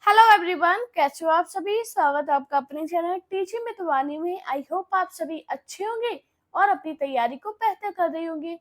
Hello everyone, कैसे हो आप सभी। स्वागत है आपका अपने चैनल टीचिंग विद वाणी में। आई होप आप सभी अच्छे होंगे और अपनी तैयारी को बेहतर कर रहे होंगे।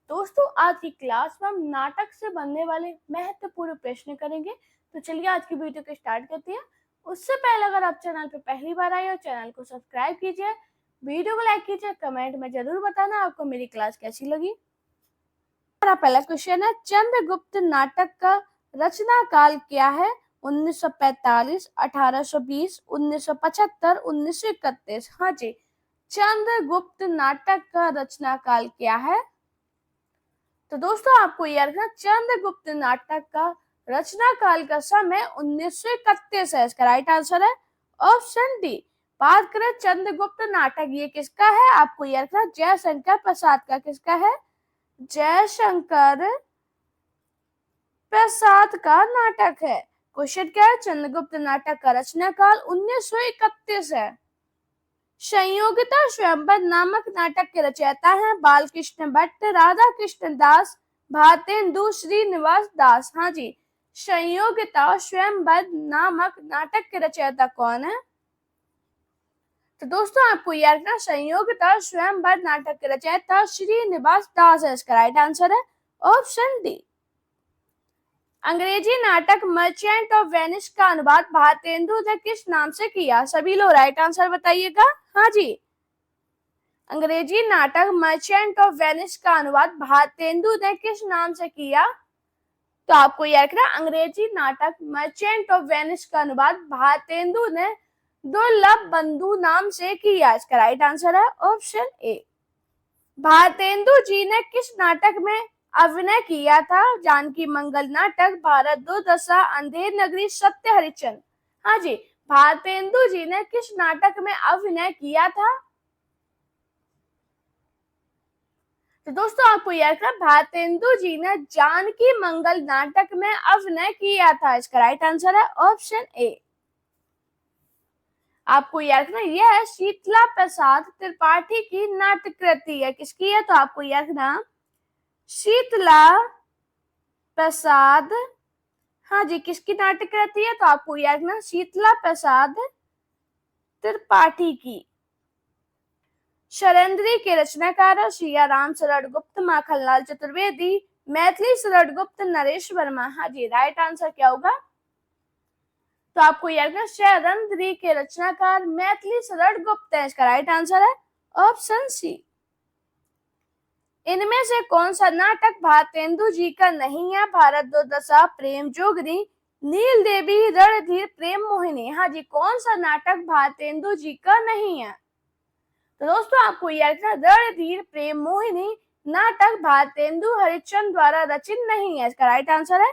दोस्तों, आज की क्लास में हम नाटक से बनने वाले महत्वपूर्ण प्रश्न करेंगे। तो चलिए आज की वीडियो को स्टार्ट करते हैं। उससे पहले अगर आप चैनल पर पहली बार आए हो, चैनल को सब्सक्राइब कीजिए, वीडियो को लाइक कीजिए, कमेंट में जरूर बताना आपको मेरी क्लास कैसी लगी। हमारा पहला क्वेश्चन है, चंद्रगुप्त नाटक का रचना काल क्या है। 1945, 1820, 1975, 1931। हाँ जी, चंद्रगुप्त नाटक का रचना काल क्या है। तो दोस्तों आपको याद रखना, चंद्रगुप्त नाटक का रचना काल का समय 1931 है। इसका राइट आंसर है ऑप्शन डी। बात करें चंद्रगुप्त नाटक ये किसका है, आपको याद रखना जयशंकर प्रसाद का। किसका है? जयशंकर प्रसाद का नाटक है। क्वेश्चन क्या है? चंद्रगुप्त नाटक का रचना काल 1931 है। संयोगिता स्वयंवर नामक नाटक के रचयिता हैं बालकृष्ण भट्ट, राधा कृष्ण दास, भारतेंदु श्रीनिवास दास। हाँ जी, संयोगिता स्वयंवर नामक नाटक के रचयिता कौन है? तो दोस्तों आपको याद रखना, संयोगिता स्वयंवर नाटक के रचयिता श्रीनिवास दास है। इसका राइट आंसर है ऑप्शन डी। अंग्रेजी नाटक मर्चेंट ऑफ वेनिस का अनुवाद भारतेंदु ने किस नाम से किया? सभी लोग राइट आंसर बताइएगा। हाँ जी, अंग्रेजी नाटक मर्चेंट ऑफ वेनिस का अनुवाद भारतेंदु ने किस नाम से किया? तो आपको याद रखना, अंग्रेजी नाटक मर्चेंट ऑफ वेनिस का अनुवाद भारतेंदु ने दुर्लभ बंधु नाम से किया। इसका राइट आंसर है ऑप्शन ए। भारतेंदु जी ने किस नाटक में अभिनय किया था? जानकी मंगल नाटक, भारत दुर्दशा, अंधेर नगरी, सत्य हरिश्चंद्र। हाँ जी, भारतेंदु जी ने किस नाटक में अभिनय किया था? तो दोस्तों आपको याद रखना, भारतेंदु जी ने जानकी मंगल नाटक में अभिनय किया था। इसका राइट आंसर है ऑप्शन ए। आपको याद रखना, यह शीतला प्रसाद त्रिपाठी की नाट्य कृति है। किसकी है? तो आपको याद रखना, शीतला प्रसाद, हाँ जी, किसकी नाट्य कृति है? तो आपको याद रखना, शीतला प्रसाद त्रिपाठी की। शरंद्री के रचनाकार सिया राम शरण गुप्त, माखनलाल चतुर्वेदी, मैथिली शरण गुप्त, नरेश वर्मा। हाँ जी, राइट आंसर क्या होगा? तो आपको याद रखना, शरंद्री के रचनाकार मैथिली शरण गुप्त है। इसका राइट आंसर है ऑप्शन सी। इनमें से कौन सा नाटक भारतेंदु जी का नहीं है? भारत दुर्दशा, प्रेम जोगनी, नील देवी, रणधीर, प्रेम मोहिनी। हाँ जी, कौन सा नाटक भारतेंदु जी का नहीं है? तो दोस्तों आपको याद रखना, रणधीर प्रेम मोहिनी नाटक भारतेंदु हरिश्चंद्र द्वारा रचित नहीं है। इसका राइट आंसर है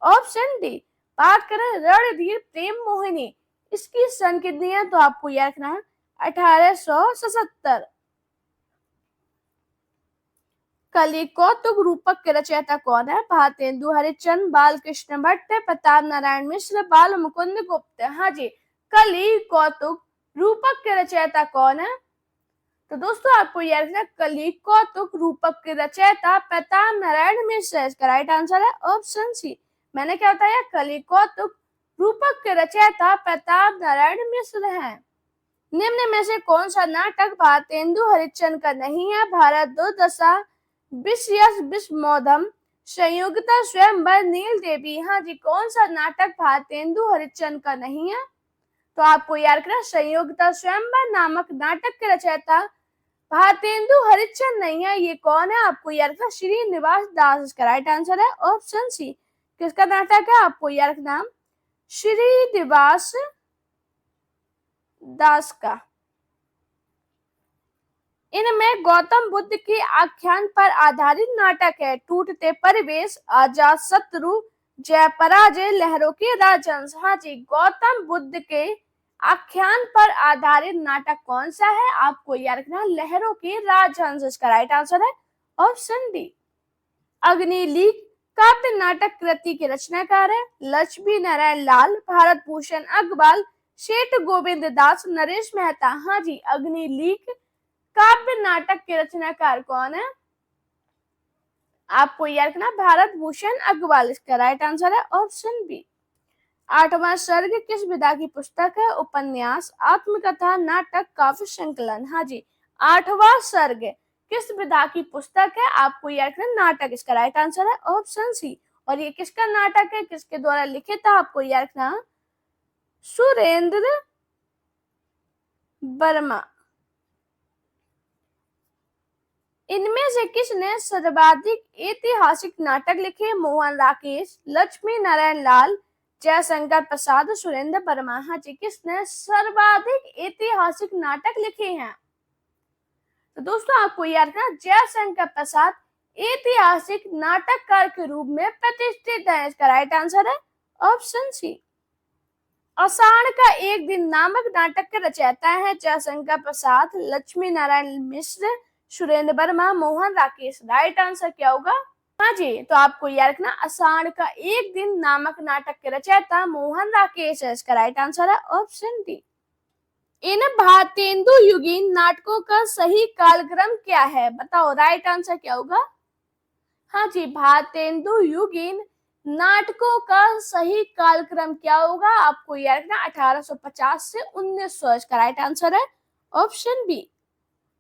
ऑप्शन डी। बात करें रणधीर प्रेम मोहिनी, इसकी सन कितनी है? तो आपको याद रखना है 1877। कलि कौतुक रूपक के रचयिता कौन है? भारतेंदु हरिश्चंद्र, बालकृष्ण भट्ट, प्रताप नारायण मिश्र, बाल मुकुंद गुप्त। हाँ जी, कलि कौतुक रूपक के रचयिता कौन है? तो दोस्तों आपको याद रखना, कलि कौतुक रूपक के रचयिता प्रताप नारायण मिश्र। इसका राइट आंसर है ऑप्शन सी। मैंने क्या बताया? कलि कौतुक रूपक के रचयिता प्रताप नारायण मिश्र हैं। निम्न में से कौन सा नाटक भारतेंदु हरिश्चंद्र का नहीं है? भारत दुर्दशा, विषयस विषमोधम, संयोगिता स्वयंवर, नील देवी। हाँ जी, कौन सा नाटक भारतेंदु हरिश्चंद्र का नहीं है? तो आपको याद रखना, संयोगिता स्वयंवर नामक नाटक के रचयिता भारतेंदु हरिश्चंद्र नहीं है। ये कौन है? आपको याद रखना, श्रीनिवास दास। इसका राइट आंसर है ऑप्शन सी। किसका नाटक है? आपको याद रखना, श्रीनिवास दास का। इनमें गौतम बुद्ध के आख्यान पर आधारित नाटक है। टूटते परिवेश, आजाद शत्रु, जय पराजय, लहरों के राजहंस। हाँ जी, गौतम बुद्ध के आख्यान पर आधारित नाटक कौन सा है? आपको याद रखना, लहरों के राजहंस। इसका राइट आंसर है ऑप्शन डी। अग्निलीक काव्य नाटक कृति के रचनाकार है लक्ष्मी नारायण लाल, भारत भूषण अग्रवाल, सेठ गोविंद दास, नरेश मेहता। हाँ जी, अग्निलीक काव्य नाटक के रचनाकार कौन है? आपको याद रखना, भारत भूषण अग्रवाल। इसका राइट आंसर है ऑप्शन बी। 8वां सर्ग किस विधा की पुस्तक है? उपन्यास, आत्मकथा, नाटक, काव्य संकलन। हाँ जी, 8वां सर्ग किस विधा की पुस्तक है? आपको याद रखना नाटक इसका राइट आंसर है ऑप्शन सी। और ये किसका नाटक है, किसके द्वारा लिखित था? आपको याद रखना सुरेंद्र वर्मा। इनमें से किसने सर्वाधिक ऐतिहासिक नाटक लिखे? मोहन राकेश, लक्ष्मी नारायण लाल, जयशंकर प्रसाद, सुरेंद्र वर्मा। हाँ जी, किसने सर्वाधिक ऐतिहासिक नाटक लिखे हैं? तो दोस्तों आपको याद रखना जयशंकर प्रसाद ऐतिहासिक नाटककार के रूप में प्रतिष्ठित है। इसका राइट आंसर है ऑप्शन सी। आषाढ़ का एक दिन नामक नाटक के रचयिता है जयशंकर प्रसाद, लक्ष्मी नारायण मिश्र, सुरेंद्र वर्मा, मोहन राकेश। राइट आंसर क्या होगा? हाँ जी, तो आपको याद रखना आषाढ़ का एक दिन नामक नाटक के रचयिता मोहन राकेश है। इसका राइट आंसर है ऑप्शन डी। इन भारतेंदु युगीन नाटकों का सही कालक्रम क्या है? बताओ राइट आंसर क्या होगा? हाँ जी, भारतेंदु युगीन नाटकों का सही कालक्रम क्या होगा? आपको याद रखना 1850 से 1900। इसका राइट आंसर है ऑप्शन बी।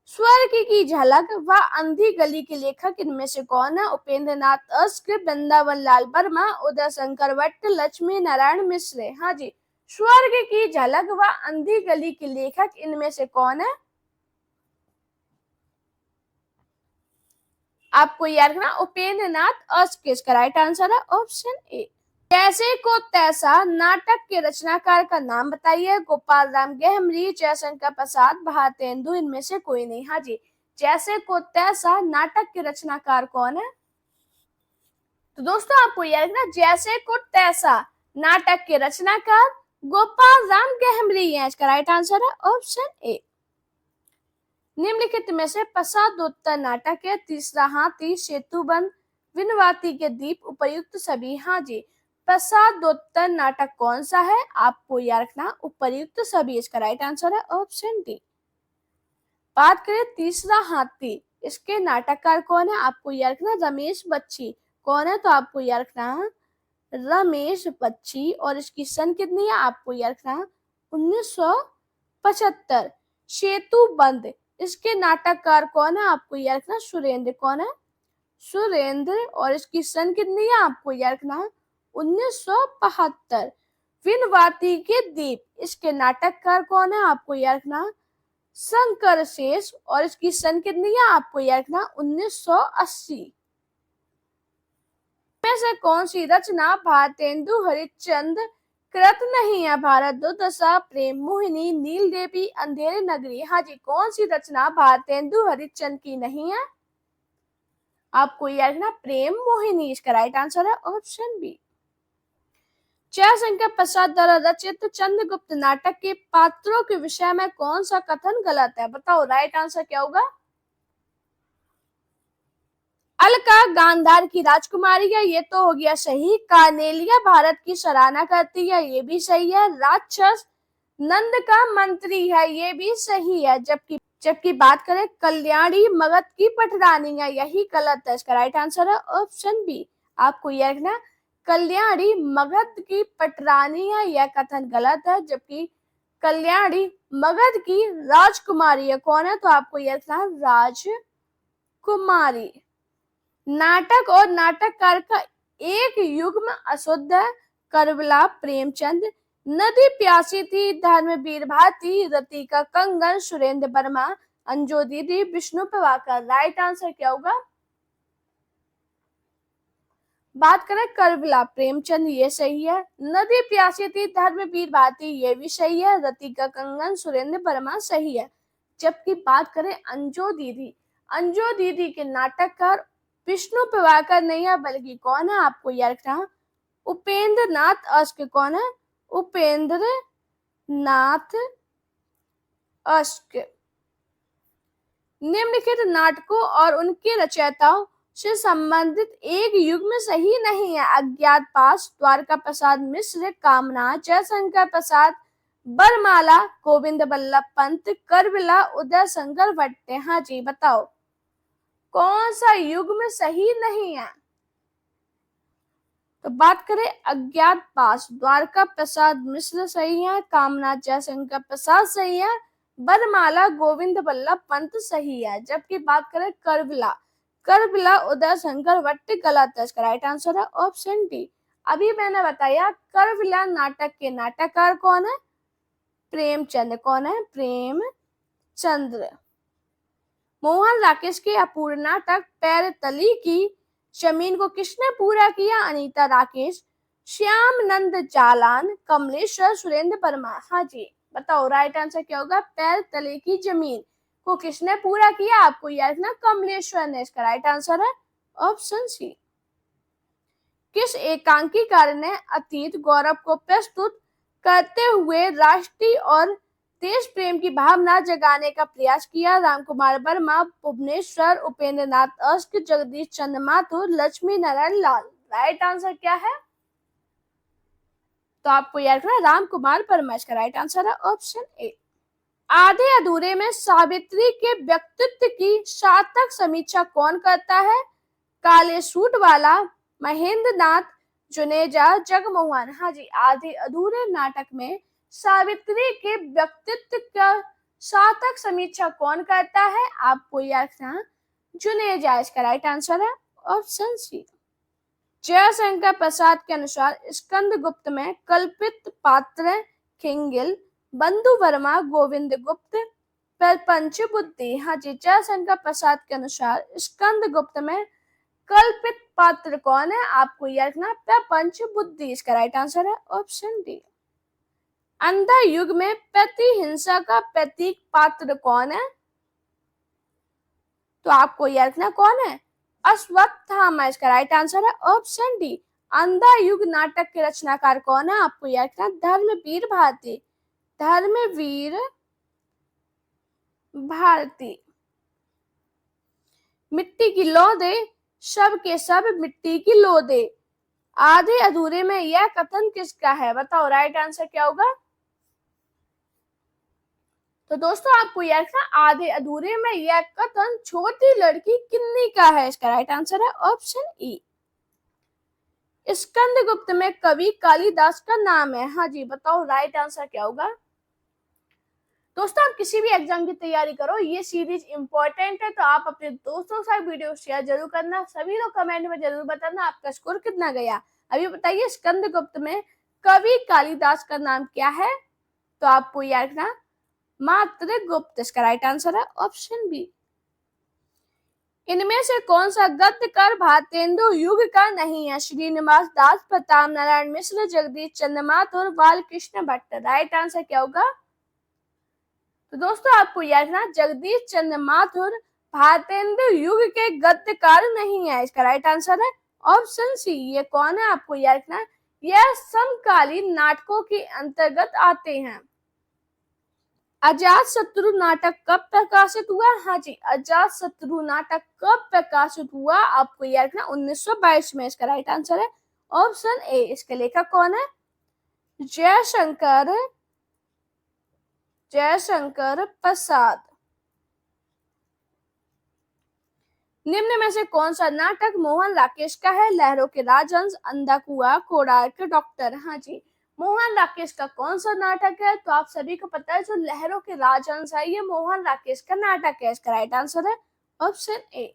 स्वर्ग की झलक व अंधी गली के लेखक इनमें से कौन है? उपेंद्र नाथ अश्क, वृंदावन लाल वर्मा, उदय शंकर भट्ट, लक्ष्मी नारायण मिश्र। हाँ जी, स्वर्ग की झलक व अंधी गली के लेखक इनमें से कौन है? आपको याद रखना उपेंद्र नाथ अश्क। इसका राइट आंसर है ऑप्शन ए। जैसे को तैसा नाटक के रचनाकार का नाम बताइए? गोपाल राम गहमरी, जयशंकर प्रसाद, भारतेंदु, इनमें से कोई नहीं। हाँ जी, जैसे को तैसा नाटक के रचनाकार कौन है? तो दोस्तों आपको याद रखना जैसे को तैसा नाटक के रचनाकार गोपाल राम गहमरी है। इसका राइट आंसर है ऑप्शन ए। निम्नलिखित में से प्रसादोत्तर नाटक है? तीसरा हाथी, सेतुबंद, विनवाती के दीप, उपर्युक्त सभी। हाँ जी, प्रसादोत्तर नाटक कौन सा है? आपको याद रखना उपर्युक्त सभी। इसका राइट आंसर है ऑप्शन डी। बात करें तीसरा हाथी, इसके नाटककार कौन है? आपको याद रखना रमेश बच्ची। कौन है? तो आपको याद रखना रमेश बच्ची। और इसकी सन कितनी है? आपको याद रखना 1975। सेतु बंद, इसके नाटककार कौन है? आपको याद रखना सुरेंद्र। कौन है? सुरेंद्र। और इसकी सन कितनी है? आपको याद रखना 1972। विनवाती के दीप, इसके नाटककार कौन है? आपको याद रखना शंकर शेष। और इसकी सन कितनी है? आपको याद रखना 1980। में से कौन सी रचना भारतेंदु हरिश्चंद्र कृत नहीं है? भारत दुर्दशा, प्रेम मोहिनी, नील देवी, अंधेरे नगरी। हाँ जी, कौन सी रचना भारतेंदु हरिश्चंद्र की नहीं है? आपको याद रखना प्रेम मोहिनी। इसका राइट आंसर है ऑप्शन बी। जयशंकर प्रसाद द्वारा रचित चंद्रगुप्त नाटक के पात्रों के विषय में कौन सा कथन गलत है? बताओ राइट आंसर क्या होगा? अलका गांधार की राजकुमारी है, ये तो हो गया सही। कार्नेलिया भारत की सराहना करती है, ये भी सही है। राक्षस नंद का मंत्री है, ये भी सही है। जबकि बात करें कल्याणी मगध की पटरानी है, यही गलत है। इसका राइट आंसर है ऑप्शन बी। आपको यह रखना कल्याणी मगध की पटरानी है, यह कथन गलत है। जबकि कल्याणी मगध की राजकुमारी है। कौन है? तो आपको यह रखना राजकुमारी। नाटक और नाटककार का एक युग्म अशुद्ध है? करबला, प्रेमचंद, नदी प्यासी थी, धर्मवीर भारती, रति का कंगन, सुरेंद्र वर्मा, अंजो दीदी, विष्णु प्रभाकर। राइट आंसर क्या होगा? बात करें करबला, प्रेमचंद, ये सही है। नदी प्यासी थी, धर्मवीर भारती, ये भी सही है। रति का कंगन, सुरेंद्र वर्मा, सही है। जबकि बात करें अंजो दीदी के नाटककार विष्णु प्रभाकर नहीं है, बल्कि कौन है? आपको याद रखना उपेंद्र नाथ अश्क। कौन है? उपेंद्र नाथ अश्क। निम्नलिखित नाटकों और उनके रचयिताओं से संबंधित एक युग्म सही नहीं है? अज्ञातवास, द्वारका प्रसाद मिश्र, कामना, जयशंकर प्रसाद, बरमाला, गोविंद बल्लभ पंत, करबला, उदय शंकर भट्ट। हाँ जी, बताओ कौन सा युग्म सही नहीं है? तो बात करें अज्ञातवास, द्वारका प्रसाद मिश्र सही है, कामनाथ जयशंकर प्रसाद सही है, बरमाला गोविंद बल्लभ पंत सही है। जबकि बात करें करबला, करबला उदय शंकर भट्ट गलत है, इसका राइट आंसर है ऑप्शन डी। अभी मैंने बताया करबला नाटक के नाटककार कौन है, प्रेमचंद। कौन है, प्रेमचंद्र। मोहन राकेश के अपूर्ण नाटक पैर तली की जमीन को किसने पूरा किया, अनीता राकेश, श्याम नंद जालान, कमलेश्वर, सुरेंद्र वर्मा। हाँ जी, बताओ राइट आंसर क्या होगा, पैर तले की जमीन को किसने पूरा किया, आपको याद रखना कमलेश्वर ने, इसका राइट आंसर है ऑप्शन सी। किस एकांकीकार ने अतीत गौरव को प्रस्तुत करते हुए राष्ट्रीय और देश प्रेम की भावना जगाने का प्रयास किया, रामकुमार वर्मा, भुवनेश्वर, उपेंद्र नाथ अस्क, जगदीश चंद्र माथुर, लक्ष्मी नारायण लाल। राइट आंसर क्या है, तो आपको याद रखना रामकुमार वर्मा, इसका राइट आंसर है ऑप्शन ए। आधे अधूरे में सावित्री के व्यक्तित्व की सार्थक समीक्षा कौन करता है, काले सूट वाला, महेंद्र नाथ जुनेजा, जगमोहन। हाँ जी, आधे अधूरे नाटक में सावित्री के व्यक्तित्व का सार्थक समीक्षा कौन करता है, आपको याद रखना जुनेजा, इसका राइट आंसर है ऑप्शन सी। जयशंकर प्रसाद के अनुसार स्कंदगुप्त में कल्पित पात्र खिंगिल, बंधु वर्मा, गोविंद गुप्त, प्रपंच बुद्धि। हाँ जी, जयशंकर प्रसाद के अनुसार स्कंदगुप्त में कल्पित पात्र कौन है, आपको याद रखना प्रपंच बुद्धि, इसका राइट आंसर है ऑप्शन डी। अंधा युग में प्रतिहिंसा का प्रतीक पात्र कौन है, तो आपको याद रखना कौन है, अश्वत्थामा, इसका राइट आंसर है ऑप्शन डी। अंधा युग नाटक के रचनाकार कौन है, आपको याद रखना धर्मवीर भारती, धर्मवीर भारती। मिट्टी की लौ दे, सब के सब मिट्टी की लो दे, आधे अधूरे में यह कथन किसका है, बताओ राइट आंसर क्या होगा। तो दोस्तों आपको याद रखना आधे अधूरे में यह कथन छोटी लड़की किन्नी का है, इसका राइट आंसर है ऑप्शन ई। स्कंदगुप्त में कवि कालिदास का नाम है, हाँ जी, बताओ राइट आंसर क्या होगा। दोस्तों आप किसी भी एग्जाम की तैयारी करो, ये सीरीज इंपॉर्टेंट है, तो आप अपने दोस्तों के साथ वीडियो शेयर जरूर करना। सभी लोग कमेंट में जरूर बताना आपका स्कोर कितना गया। अभी बताइए स्कंदगुप्त में कवि कालिदास का नाम क्या है, तो आपको याद रखना मात्र गुप्त, इसका राइट आंसर है ऑप्शन बी। इनमें से कौन सा गद्यकार भारतेंदु युग का नहीं है, श्रीनिवास दास, प्रताप नारायण मिश्र, जगदीश चंद्र माथुर, बालकृष्ण भट्ट। राइट आंसर क्या होगा, तो दोस्तों आपको याद रखना जगदीश चंद्र माथुर भारतेंदु युग के गद्यकार नहीं है, इसका राइट आंसर है ऑप्शन सी। ये कौन है, आपको याद रखना यह समकालीन नाटकों के अंतर्गत आते हैं। अजातशत्रु नाटक कब प्रकाशित हुआ, हाँ जी, अजातशत्रु नाटक कब प्रकाशित हुआ, आपको याद रखना 1922 में, इसका राइट आंसर है ऑप्शन ए। इसके लेखक कौन है, जयशंकर प्रसाद। निम्न में से कौन सा नाटक मोहन राकेश का है, लहरों के राजहंस, अंधा कुआं, कोणार्क, डॉक्टर। हाँ जी, मोहन राकेश का कौन सा नाटक है, तो आप सभी को पता है जो लहरों के राजहंस है ये मोहन राकेश का नाटक है, इसका राइट आंसर है ऑप्शन ए।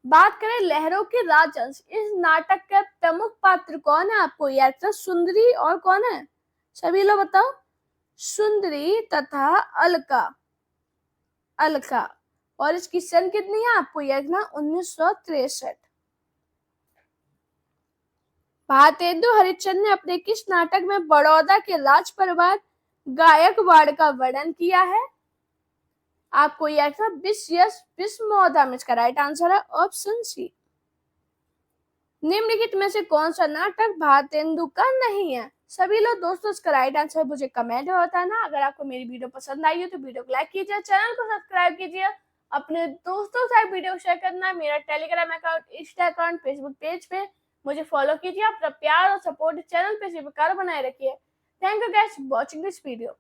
बात करें लहरों के राजहंस, इस नाटक का प्रमुख पात्र कौन है, आपको याद रखना सुंदरी और कौन है, सभी लोग बताओ, सुंदरी तथा अलका। और इसकी सन कितनी है, आपको याद रखना 1963। भारतेंदु हरिश्चंद्र ने अपने किस नाटक में बड़ौदा के राज परिवार गायकवाड़ का वर्णन किया है, आपको याद रखना विस्मोधम, इसका राइट आंसर है ऑप्शन सी। निम्नलिखित में से कौन सा नाटक भारतेंदु का नहीं है, सभी लोग दोस्तों इसका राइट आंसर मुझे कमेंट में बताना। अगर आपको मेरी वीडियो पसंद आई हो तो वीडियो को लाइक कीजिए, चैनल को सब्सक्राइब कीजिए, अपने दोस्तों के साथ वीडियो शेयर करना। मेरा Telegram account, Insta account, Facebook page पे मुझे फॉलो कीजिए। अपना प्यार और सपोर्ट चैनल पे इसी प्रकार बनाए रखिए। Thank you guys watching this video.